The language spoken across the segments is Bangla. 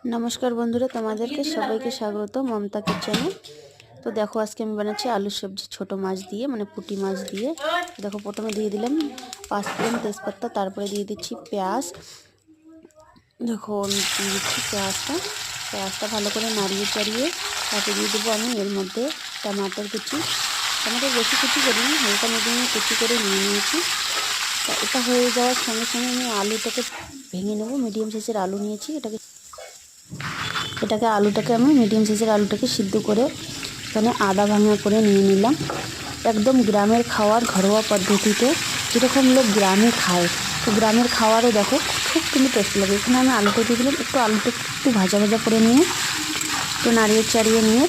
नमस्कार बंधुरा तुम्हादेरके सबाइके स्वागत ममता किचेने। तो देखो आज के मैं बनाচ্ছি आलू सब्जी छोटो माछ दिए माने पुटी माछ दिए। देखो प्रथमे दिए दिलाम पाँचफोड़न तेजपाता तारपरे दिए दिচ্ছি पेঁয়াজ। देखो दिए दिচ্ছি পেঁয়াজটা ভালো করে নাড়িয়ে চাড়িয়ে তারপরে দিয়ে দেবো আমি এর মধ্যে টমেটোর কুচি। টমেটো বেশি কুচি করিনি, হালকা মিডিয়ামে কুচি করে নিয়ে নিয়েছি। এটা হয়ে যাওয়ার সঙ্গে সঙ্গে আমি আলুটাকে ভেঙে নেব। মিডিয়াম সাইজের আলু নিয়েছি, এটাকে আলুটাকে আমি মিডিয়াম সাইজের আলুটাকে সিদ্ধ করে এখানে আদা ভাঙা করে নিয়ে নিলাম। একদম গ্রামের খাওয়ার ঘরোয়া পদ্ধতিতে যেরকম লোক গ্রামে খায়, তো গ্রামের খাওয়ারে দেখো খুব কিন্তু টেস্ট লাগে। এখানে আমি আলুটা দিয়ে দিলাম, আলুটা একটু ভাজা ভাজা করে নিয়ে একটু নাড়িয়ে চাড়িয়ে নিয়ে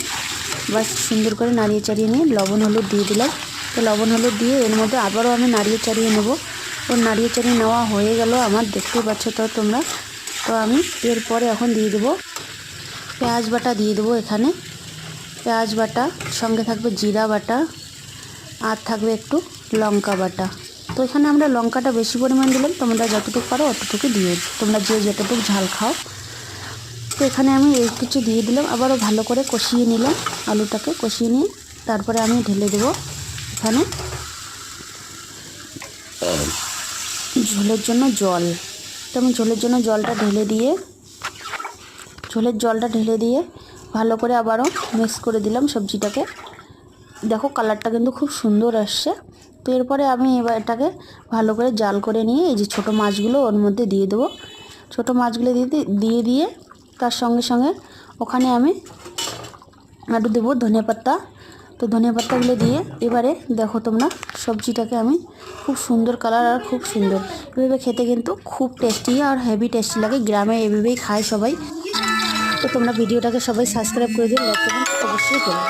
বাস সুন্দর করে নাড়িয়ে চাড়িয়ে নিয়ে লবণ হলুদ দিয়ে দিলাম। তো লবণ হলুদ দিয়ে এর মধ্যে আবারও আমি নাড়িয়ে চাড়িয়ে নেব। তো নাড়িয়ে চাড়িয়ে নেওয়া হয়ে গেল আমার, দেখতেই পাচ্ছ তো তোমরা। তো আমি এরপরে এখন দিয়ে দেবো পেঁয়াজ বাটা দিয়ে দেবো। এখানে পেঁয়াজ বাটা সঙ্গে থাকবে জিরা বাটা আর থাকবে একটু লঙ্কা বাটা। তো এখানে আমরা লঙ্কাটা বেশি পরিমাণ দিলাম, তোমরা যতটুকু পারো অতটুকু দিও, তোমরা যে যতটুকু ঝাল খাও। তো এখানে আমি এই কিছু দিয়ে দিলাম, আবারও ভালো করে কষিয়ে নিলাম। আলুটাকে কষিয়ে নিয়ে তারপরে আমি ঢেলে দেবো এখানে ঝোলের জন্য জল। তো আমি ঝোলের জন্য জলটা ঢেলে দিয়ে ভালো করে আবারও মিক্স করে দিলাম সবজিটাকে। দেখো কালারটা কিন্তু খুব সুন্দর আসছে। তো এরপরে আমি এবার এটাকে ভালো করে জাল করে নিয়ে এই যে ছোটো মাছগুলো ওর মধ্যে দিয়ে দেবো। ছোটো মাছগুলো দিয়ে তার সঙ্গে সঙ্গে ওখানে আমি একটু দেবো ধনে পাতা। তো ধনে পাতাগুলো দিয়ে এবারে দেখো তোমরা সবজিটাকে আমি খুব সুন্দর কালার আর খুব সুন্দর এভাবে খেতে কিন্তু খুব টেস্টি আর হেভি টেস্টি লাগে। গ্রামে এভাবেই খায় সবাই। তো তোমরা ভিডিওটাকে সবাই সাবস্ক্রাইব করে দিও, লাইক কমেন্ট অবশ্যই করো।